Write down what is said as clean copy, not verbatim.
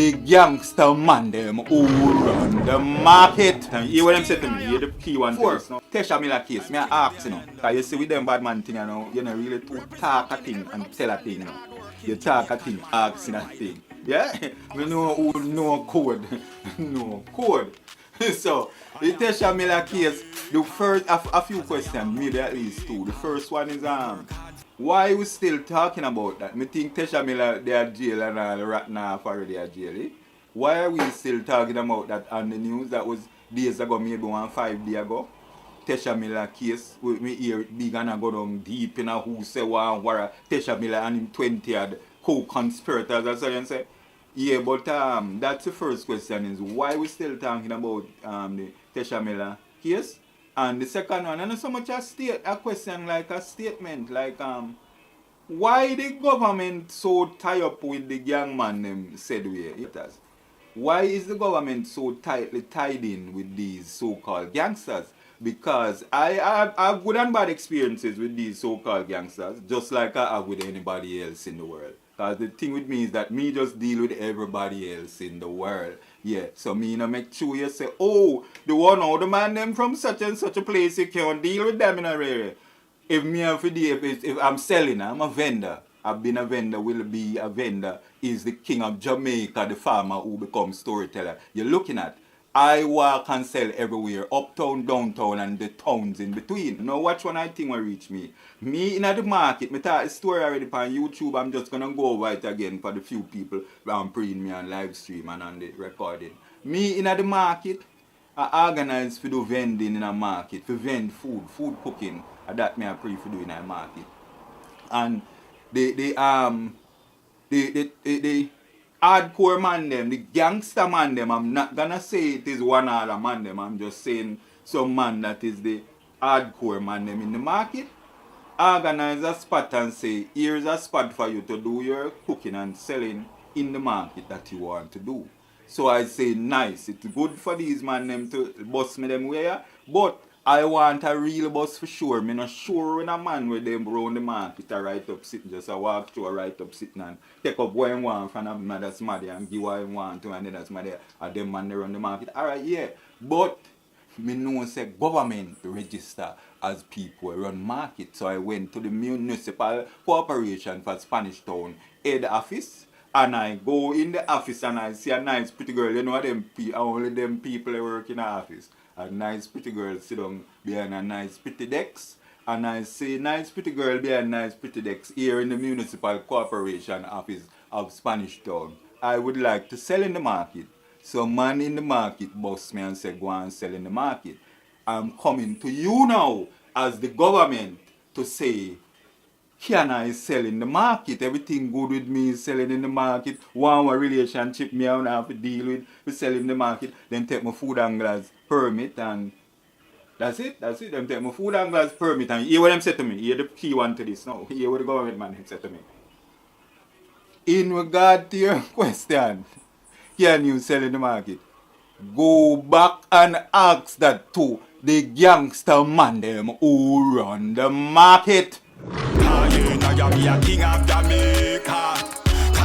the gangster man them who run the market. And hear what them say to me, hear the key one for us now. Tesha Miller case, me I ask you know. Cause you see with them bad man thing you know, you know really to talk a thing and tell a thing you know. You talk a thing, asking a thing. Yeah? We know who know code. No code. So the Tesha Miller case, the first a few questions, maybe at least two. The first one is why we still talking about that? Me think Tesha Miller they are jail and all rat now already are jail. Eh? Why are we still talking about that on the news? That was days ago, maybe 5 days ago. Tesha Miller case, with me hear it big and I go down deep in a who say one war Tesha Miller and him 20 had co-conspirators, that's what you say. Yeah, but that's the first question is why we still talking about the Tesha Miller case? And the second one, and not so much a question like a statement, like why the government so tied up with the young man them said we why is the government so tightly tied in with these so-called gangsters? Because I have good and bad experiences with these so-called gangsters, just like I have with anybody else in the world. Because the thing with me is that me just deal with everybody else in the world. Yeah, so me no make sure you say, oh, the one or the man them from such and such a place, you can't deal with them in a area. If me have to deal, if I'm selling, I'm a vendor. I've been a vendor, will be a vendor. Is the king of Jamaica, the farmer who becomes storyteller. You're looking at. I walk and sell everywhere, uptown, downtown, and the towns in between. Now watch one I think will reach me. Me in the market, me tell a story already on YouTube, I'm just gonna go over it again for the few people praying me on live stream and on the recording. Me in the market, I organize for do vending in a market, for vend food cooking, and that me I pray for do in a market. And the hardcore man them, the gangster man them, I'm not gonna say it is one other man them, I'm just saying some man that is the hardcore man them in the market. Organize a spot and say, here's a spot for you to do your cooking and selling in the market that you want to do. So I say, nice, it's good for these man them to bust me them way, but I want a real bus for sure. Me not sure when a man with them round the market a right up sitting, just a walk through a right up sitting and take up what he want from another somebody and give what he want to another somebody and them man they run the market. Alright, yeah. But me know say government register as people run market. So I went to the municipal corporation for Spanish Town head office. And I go in the office and I see a nice pretty girl. You know them only them people that work in the office. A nice pretty girl sit down behind a nice pretty desk. And I say nice pretty girl behind nice pretty desk here in the municipal corporation office of Spanish Town. I would like to sell in the market. So man in the market boss me and say go and sell in the market. I'm coming to you now as the government to say, can I sell in the market? Everything good with me is selling in the market. One relationship me I don't have to deal with selling in the market. Then take my food and glass permit and that's it. Then take my food and glass permit and hear what them say to me. Hear the key one to this now. Hear what the government man said to me. In regard to your question, can you sell in the market? Go back and ask that to the gangster man them who run the market. Nyah be a king of Jamaica.